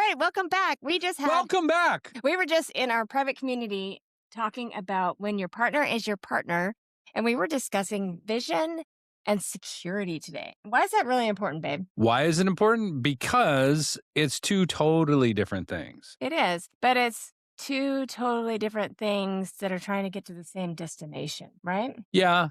right, welcome back. Welcome back. We were just in our private community talking about when your partner is your partner, and we were discussing vision and security today. Why is that really important, babe? Why is it important? Because it's two totally different things. It is, but it's two totally different things that are trying to get to the same destination, right? Yeah.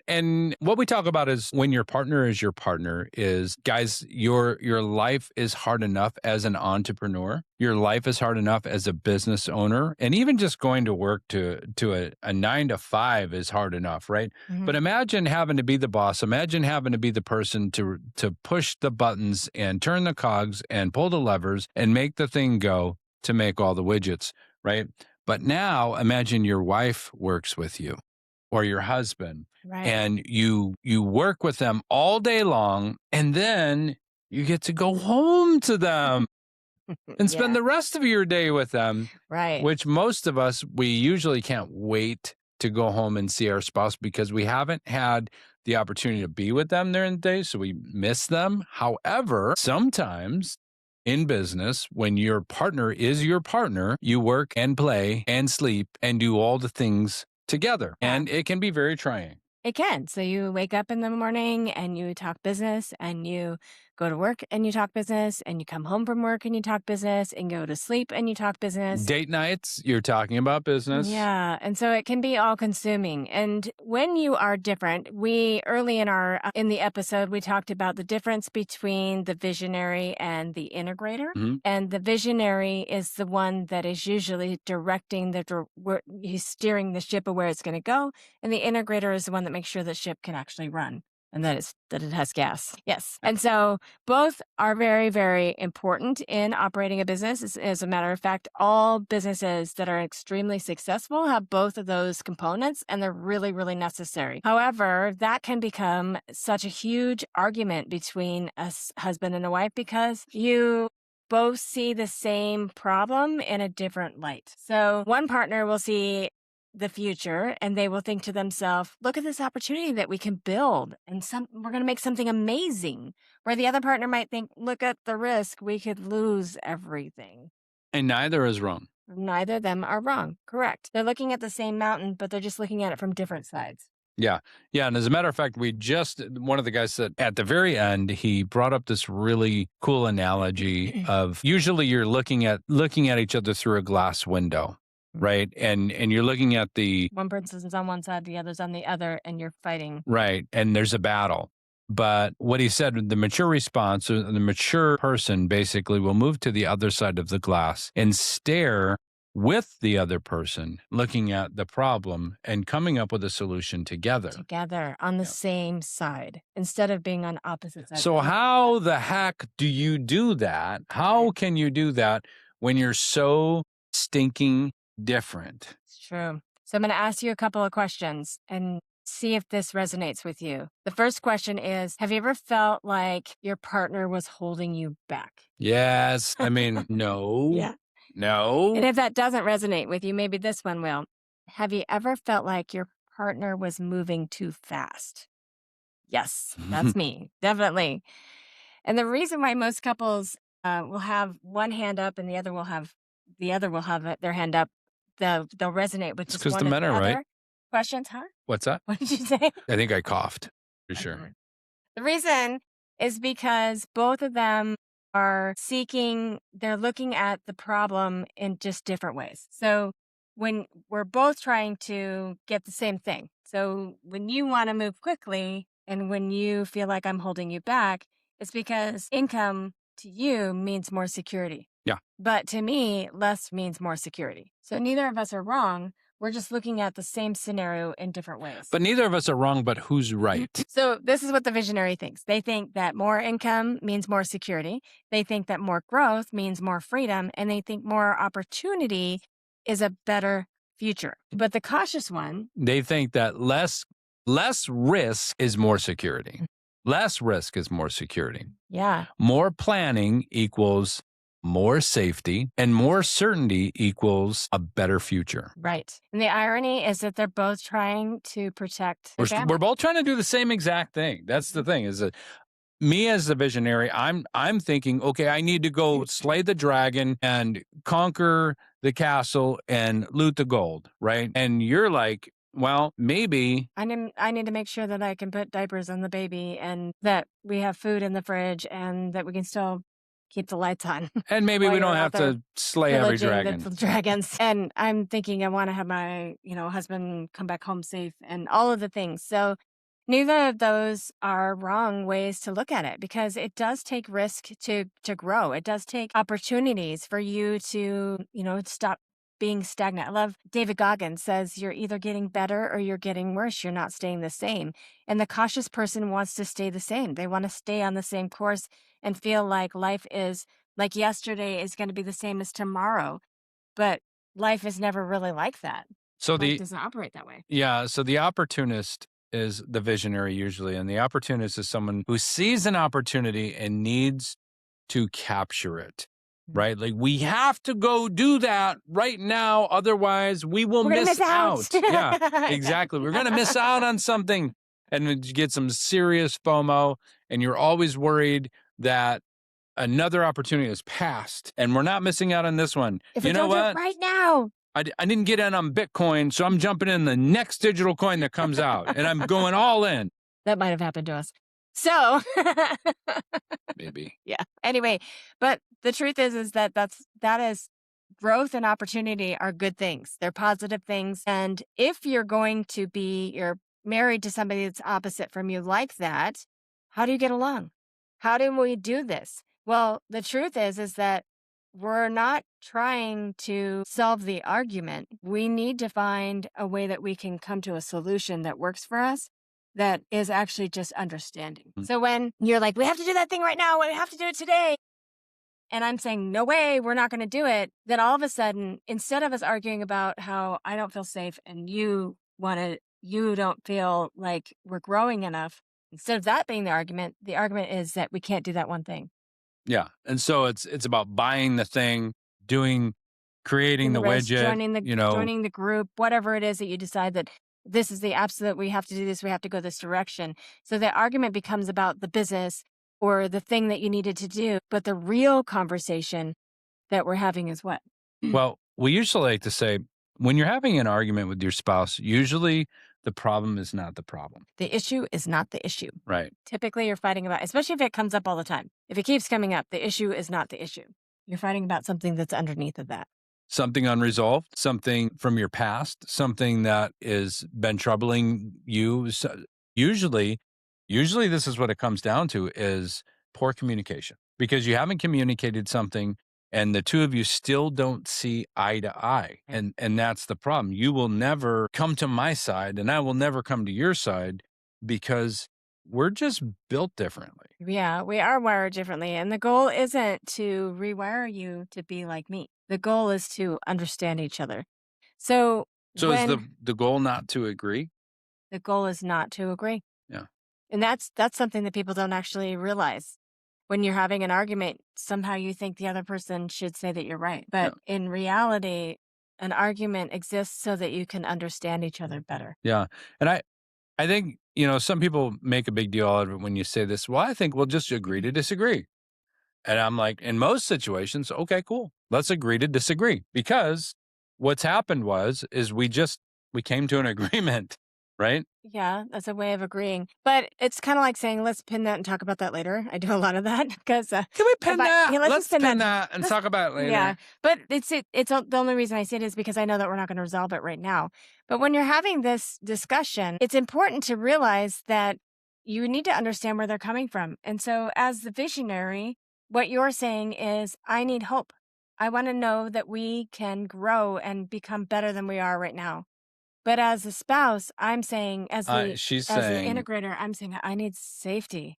And what we talk about is when your partner is your partner is, guys, your life is hard enough as an entrepreneur. Your life is hard enough as a business owner. And even just going to work to a 9 to 5 is hard enough, right? Mhm. But imagine having to be the boss. Imagine having to be the person to push the buttons and turn the cogs and pull the levers and make the thing go to make all the widgets, right? But now imagine your wife works with you or your husband. Right. And you work with them all day long, and then you get to go home to them and spend Yeah. the rest of your day with them, Right. which most of us, we usually can't wait to go home and see our spouse because we haven't had the opportunity to be with them during the day, so we miss them. However, sometimes in business, when your partner is your partner, you work and play and sleep and do all the things together, and it can be very trying. It can. So you wake up in the morning and you talk business, and you go to work and you talk business, and you come home from work and you talk business, and go to sleep and you talk business. Date nights, you're talking about business. Yeah. And so it can be all consuming. And when you are different, early in the episode, we talked about the difference between the visionary and the integrator. Mhm. And the visionary is the one that is usually directing he's steering the ship of where it's going to go. And the integrator is the one that makes sure the ship can actually run and that it has gas. Yes. And so both are very, very important in operating a business. As a matter of fact, all businesses that are extremely successful have both of those components, and they're really, really necessary. However, that can become such a huge argument between a husband and a wife because you both see the same problem in a different light. So one partner will see the future and they will think to themselves, look at this opportunity that we can build and we're going to make something amazing. Where the other partner might think, look at the risk, we could lose everything. And neither is wrong. Neither of them are wrong. Correct. They're looking at the same mountain, but they're just looking at it from different sides. Yeah. Yeah. And as a matter of fact, one of the guys said at the very end, he brought up this really cool analogy of usually you're looking at each other through a glass window. Right. And you're looking at one person's on one side, the other's on the other, and you're fighting. Right. And there's a battle. But what he said, the mature response, or the mature person basically will move to the other side of the glass and stare with the other person, looking at the problem and coming up with a solution together. Together on the same side instead of being on opposite sides. So how the heck do you do that? How can you do that when you're so stinking different? It's true. So I'm going to ask you a couple of questions and see if this resonates with you. The first question is, have you ever felt like your partner was holding you back? Yes. I mean, no. Yeah. No. And if that doesn't resonate with you, maybe this one will. Have you ever felt like your partner was moving too fast? Yes, that's me. Definitely. And the reason why most couples will have one hand up and the other will have their hand up, they'll resonate with just because one the or men the are other. right. Questions, huh? What's that? What did you say? I think I coughed. For sure. The reason is because both of them are they're looking at the problem in just different ways. So when we're both trying to get the same thing. So when you want to move quickly and when you feel like I'm holding you back, it's because income to you means more security. Yeah. But to me, less means more security. So neither of us are wrong. We're just looking at the same scenario in different ways. But neither of us are wrong, but who's right? So this is what the visionary thinks. They think that more income means more security. They think that more growth means more freedom. And they think more opportunity is a better future. But the cautious one, They think that less risk is more security. Less risk is more security. yeah, More planning equals more safety, and more certainty equals a better future. right. And the irony is that they're both trying to protect their family. We're both trying to do the same exact thing. That's the thing, is that me as the visionary, I'm thinking, okay, I need to go slay the dragon and conquer the castle and loot the gold, right? And you're like, well, maybe. I need to make sure that I can put diapers on the baby and that we have food in the fridge and that we can still keep the lights on And maybe while we don't you're out have there to slay every pillaging the dragon. dragons. And I'm thinking I want to have my, husband come back home safe and all of the things. So neither of those are wrong ways to look at it because it does take risk to grow. It does take opportunities for you to, stop being stagnant. I love David Goggins says you're either getting better or you're getting worse. You're not staying the same. And the cautious person wants to stay the same. They want to stay on the same course and feel like life is like yesterday is going to be the same as tomorrow. But life is never really like that. So Life the doesn't operate that way. Yeah, so the opportunist is the visionary usually, and the opportunist is someone who sees an opportunity and needs to capture it, Mm. right? Like, we have to go do that right now, otherwise we will We're gonna miss miss out. out. Yeah, Yeah. exactly. We're gonna miss out on something, and then you get some serious FOMO, and you're always worried that another opportunity has passed, and we're not missing out on this one. If we You know don't do it what? right now, I didn't get in on Bitcoin, so I'm jumping in the next digital coin that comes out, and I'm going all in. that might have happened to us. So, Maybe. yeah. Anyway, but the truth is that is growth and opportunity are good things. They're positive things. And if you're married to somebody that's opposite from you like that, how do you get along? How do we do this? Well, the truth is that we're not trying to solve the argument. We need to find a way that we can come to a solution that works for us that is actually just understanding. Mm. So when you're like, we have to do that thing right now, we have to do it today, and I'm saying, no way, we're not going to do it. Then all of a sudden, instead of us arguing about how I don't feel safe and you don't feel like we're growing enough, instead of that being the argument is that we can't do that one thing. Yeah, and so it's about buying the thing, creating Taking the the risk, widget, joining the group, whatever it is that you decide that this is the absolute, we have to do this, we have to go this direction. So the argument becomes about the business or the thing that you needed to do. But the real conversation that we're having is what? well, we usually like to say, when you're having an argument with your spouse, usually the problem is not the problem, The issue is not the issue. right? Typically, you're fighting about, especially if it comes up all the time. If it keeps coming up, the issue is not the issue. You're fighting about something that's underneath of that. Something unresolved, something from your past, something that is been troubling you. So usually this is what it comes down to is poor communication because you haven't communicated something and the two of you still don't see eye to eye. Yeah. And that's the problem. You will never come to my side and I will never come to your side because we're just built differently. Yeah, we are wired differently. And the goal isn't to rewire you to be like me. The goal is to understand each other. So So is when the goal not to agree? the goal is not to agree. Yeah. And that's something that people don't actually realize. When you're having an argument, somehow you think the other person should say that you're right. Yeah. But in reality, an argument exists so that you can understand each other better. Yeah. And I think, some people make a big deal out of it when you say this. Well, I think we'll just agree to disagree. And I'm like, in most situations, okay, cool. Let's agree to disagree. Because what's happened is we came to an agreement, right? Yeah, that's a way of agreeing. But it's kind of like saying, let's pin that and talk about that later. I do a lot of that because Can we pin that? yeah, let's Let's just pin pin that. that and Let's, talk about it later. yeah, but the only reason I say it is because I know that we're not going to resolve it right now. But when you're having this discussion, it's important to realize that you need to understand where they're coming from. And so as the visionary, what you're saying is, I need hope. I want to know that we can grow and become better than we are right now. But as a spouse, I'm saying, She's as the saying, integrator, I'm saying I need safety.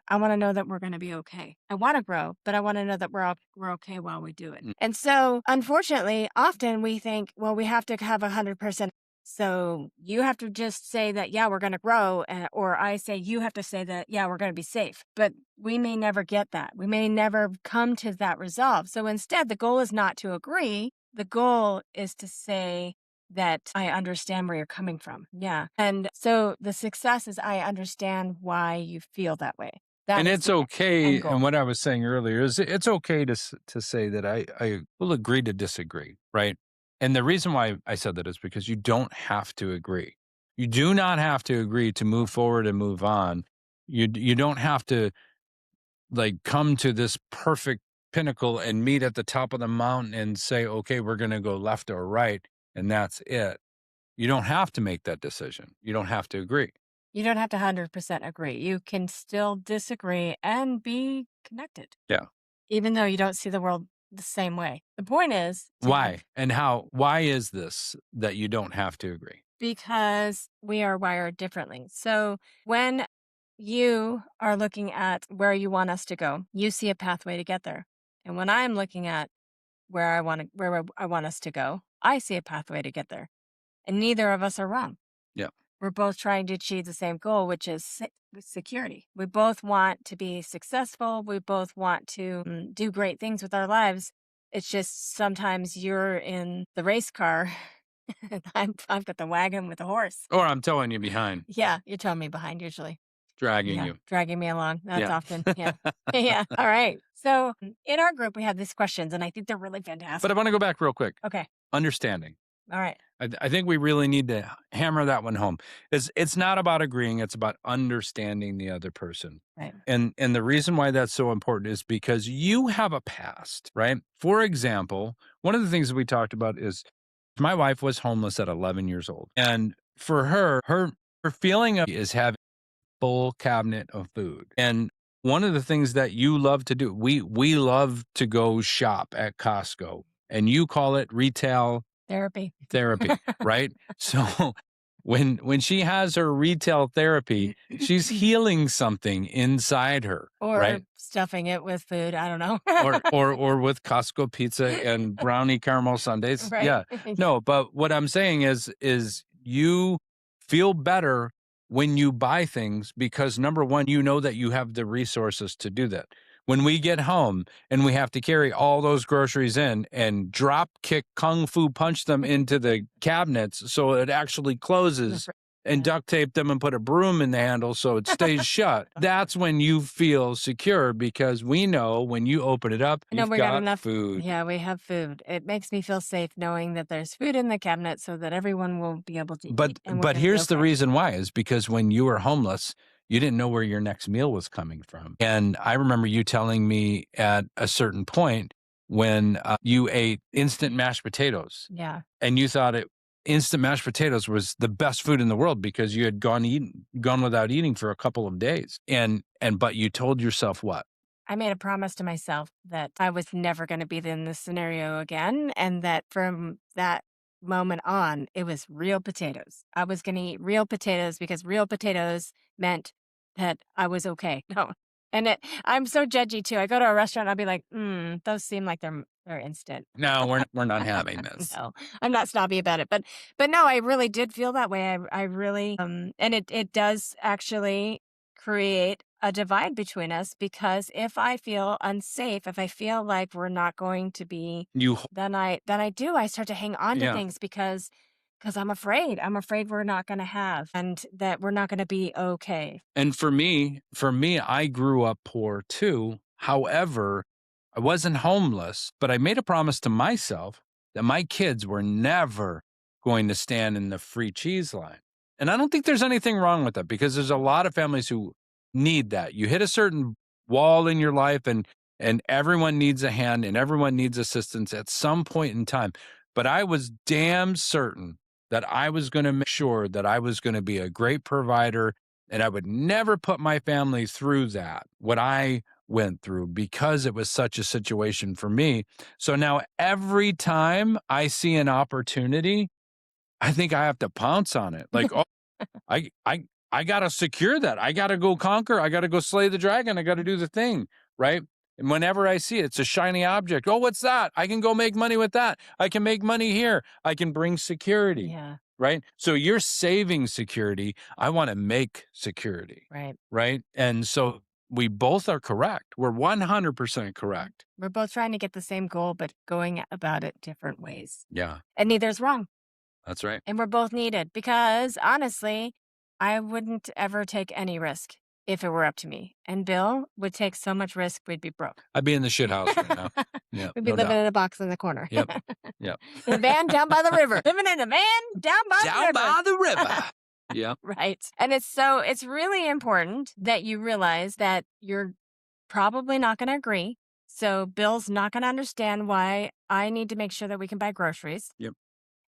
I want to know that we're going to be okay. I want to grow, but I want to know that we're okay while we do it. Mm. And so, unfortunately, often we think, well, we have to have 100%. So you have to just say that, yeah, we're going to grow, or I say you have to say that, yeah, we're going to be safe. But we may never get that. We may never come to that resolve. So instead, the goal is not to agree. The goal is to say that I understand where you're coming from. Yeah. And so the success is I understand why you feel that way. That And is it's the end okay, and goal. what I was saying earlier is it's okay to say that I will agree to disagree, right? And the reason why I said that is because you don't have to agree. You do not have to agree to move forward and move on. You don't have to, like, come to this perfect pinnacle and meet at the top of the mountain and say, "Okay, we're gonna go left or right," and that's it. You don't have to make that decision. You don't have to agree. You don't have to 100% agree. You can still disagree and be connected, Yeah. even though you don't see the world the same way. The point is to have, Why? And how why is this that you don't have to agree? because we are wired differently. So when you are looking at where you want us to go, you see a pathway to get there. And when I'm looking at where I want us to go, I see a pathway to get there. And neither of us are wrong. Yeah. We're both trying to achieve the same goal, which is security. We both want to be successful. We both want to do great things with our lives. It's just sometimes you're in the race car and I've got the wagon with the horse. Or I'm towing you behind, Yeah, you're towing me behind usually. dragging Yeah, you. dragging me along. That's Yeah. often. Yeah. Yeah. All right. So in our group, we have these questions, and I think they're really But I fantastic. wanna go back real quick. Okay. Understanding. All right. I think we really need to hammer that one home. It's not about agreeing, it's about understanding the other person. Right. And the reason why that's so important is because you have a past, right? For example, one of the things that we talked about is my wife was homeless at 11 years old. And for her, her feeling of is having full cabinet of food. And one of the things that you love to do, we love to go shop at Costco, and you call it retail Therapy. therapy, right? So when she has her retail therapy, she's healing something inside her, Or right? stuffing it with food. I don't know. Or with Costco pizza and brownie caramel sundaes. Right. Yeah. No, but what I'm saying is you feel better when you buy things because number 1, you know that you have the resources to do that. When we get home and we have to carry all those groceries in and drop kick kung fu punch them into the cabinets so it actually closes and Yeah. duct tape them and put a broom in the handle so it stays shut. That's when you feel secure because we know when you open it up, I know you've we got got enough. food. Yeah, we have food. It makes me feel safe knowing that there's food in the cabinet so that everyone will be able to eat and we're But going to be here's the okay. reason why is because when you were homeless, you didn't know where your next meal was coming from. And I remember you telling me at a certain point when you ate instant mashed potatoes Yeah. and you thought it instant mashed potatoes was the best food in the world because you had gone without eating for a couple of days. And but you told yourself what? I made a promise to myself that I was never going to be in this scenario again. And that from that moment on, it was real potatoes. I was going to eat real potatoes because real potatoes meant that I was okay. No. And I'm so judgy too. I go to a restaurant, I'll be like, those seem like they're instant. No, we're not having this. No, I'm not snobby about it, but no, I really did feel that way. I really and it does actually create a divide between us because if I feel unsafe, if I feel like we're not going to be, You then I start to hang on to yeah. things because I'm afraid. I'm afraid we're not going to have and that we're not going to be okay. And for me, I grew up poor too. However, I wasn't homeless, but I made a promise to myself that my kids were never going to stand in the free cheese line. And I don't think there's anything wrong with that because there's a lot of families who need that. You hit a certain wall in your life and everyone needs a hand and everyone needs assistance at some point in time. But I was damn certain that I was going to make sure that I was going to be a great provider and I would never put my family through that, what I went through, because it was such a situation for me. So now every time I see an opportunity, I think I have to pounce on it. Like, oh, I I I gotta secure that. I gotta go conquer. I gotta go slay the dragon. I gotta do the thing, right? And whenever I see it, it's a shiny object. Oh, what's that? I can go make money with that. I can make money here. I can bring security, Yeah, right? So you're saving security. I want to make security, right. right? And so we both are correct. We're 100% Mhm. correct. We're both trying to get the same goal, but going about it different ways. Yeah, And neither's wrong. that's right. And we're both needed because honestly, I wouldn't ever take any risk if it were up to me. And Bill would take so much risk, we'd be broke. I'd be in the shit house right now. Yeah, We'd be no living doubt. in a box in the corner. Yep. Yep. In a van down by the river. Living in a van down by the Down river. by the river. Yeah. Right. And it's really important that you realize that you're probably not going to agree. So Bill's not going to understand why I need to make sure that we can buy groceries. Yep.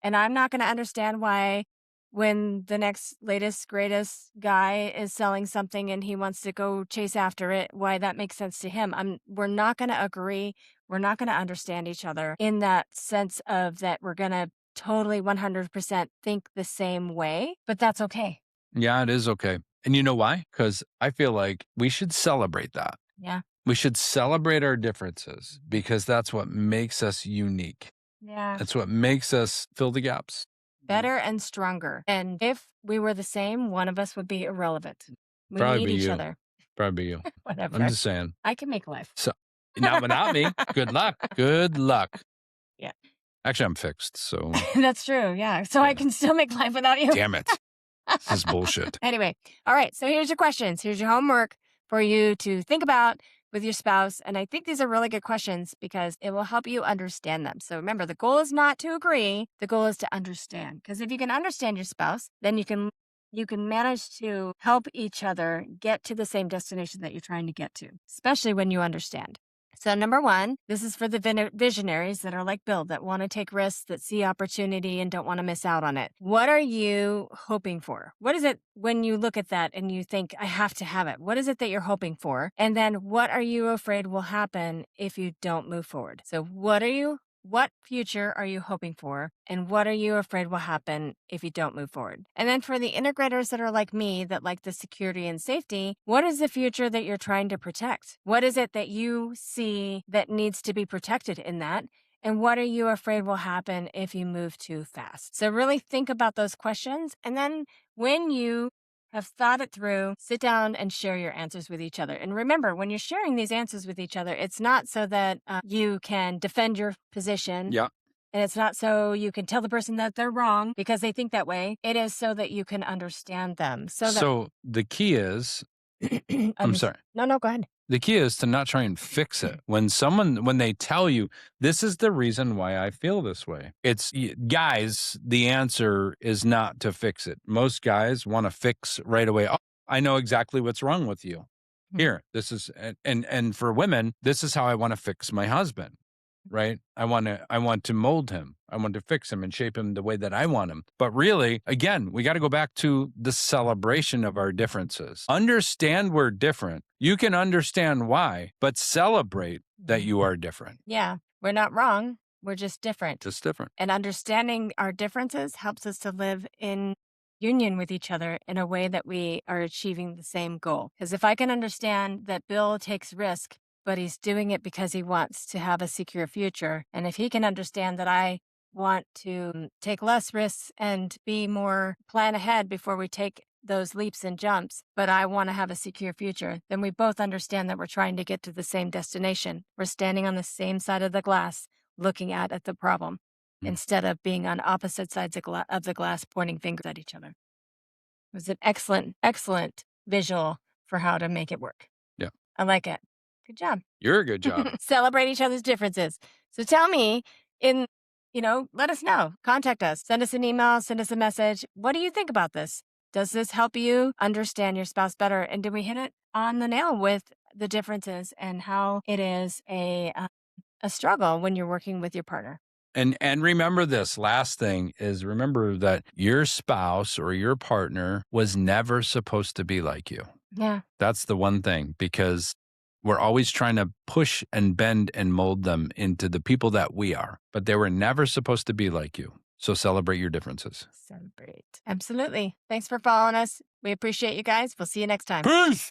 And I'm not going to understand why when the next latest greatest guy is selling something and he wants to go chase after it, why that makes sense to him. We're not going to agree. We're not going to understand each other in that sense of that we're going to totally 100% think the same way, but that's okay. Yeah, it is okay. And you know why? Because I feel like we should celebrate that. Yeah. We should celebrate our differences because that's what makes us unique. Yeah. That's what makes us fill the gaps. Better and stronger. And if we were the same, one of us would be irrelevant. We Probably need be each you. other. Probably you. Whatever. I'm just saying. I can make life. So now without me, good luck. Good luck. Yeah. Actually, I'm fixed. So That's true. Yeah. So I can still make life without you. damn it. This is bullshit. Anyway. All right. So here's your questions. Here's your homework for you to think about with your spouse. And I think these are really good questions because it will help you understand them. So remember, the goal is not to agree. The goal is to understand. Because if you can understand your spouse, then you can manage to help each other get to the same destination that you're trying to get to, especially when you understand. So number one, this is for the visionaries that are like Bill, that want to take risks, that see opportunity and don't want to miss out on it. What are you hoping for? What is it when you look at that and you think, I have to have it? What is it that you're hoping for? And then what are you afraid will happen if you don't move forward? So what future are you hoping for? And what are you afraid will happen if you don't move forward? And then for the integrators that are like me, that like the security and safety, what is the future that you're trying to protect? What is it that you see that needs to be protected in that? And what are you afraid will happen if you move too fast? So really think about those questions. And then when you have thought it through, sit down and share your answers with each other. And remember, when you're sharing these answers with each other, it's not so that you can defend your position. Yeah. And it's not so you can tell the person that they're wrong because they think that way. It is so that you can understand them. So the key is, I'm sorry. No, go ahead. The key is to not try and fix it. When they tell you, this is the reason why I feel this way. Guys, the answer is not to fix it. Most guys want to fix right away. Oh, I know exactly what's wrong with you. Here, this is, and for women, this is how I want to fix my husband. Right? I want to mold him. I want to fix him and shape him the way that I want him. But really, again, we got to go back to the celebration of our differences. Understand we're different. You can understand why, but celebrate that you are different. Yeah, we're not wrong. We're just different. Just different. And understanding our differences helps us to live in union with each other in a way that we are achieving the same goal. Because if I can understand that Bill takes risk, but he's doing it because he wants to have a secure future. And if he can understand that I want to take less risks and be more plan ahead before we take those leaps and jumps, but I want to have a secure future, then we both understand that we're trying to get to the same destination. We're standing on the same side of the glass, looking at the problem, instead of being on opposite sides of the glass, pointing fingers at each other. It was an excellent, excellent visual for how to make it work. Yeah. I like it. Good job. You're a good job. Celebrate each other's differences. So tell me let us know. Contact us. Send us an email. Send us a message. What do you think about this? Does this help you understand your spouse better? And did we hit it on the nail with the differences and how it is a struggle when you're working with your partner? And remember this last thing is remember that your spouse or your partner was never supposed to be like you. Yeah. That's the one thing, because we're always trying to push and bend and mold them into the people that we are, but they were never supposed to be like you. So celebrate your differences. Celebrate. Absolutely. Thanks for following us. We appreciate you guys. We'll see you next time. Peace.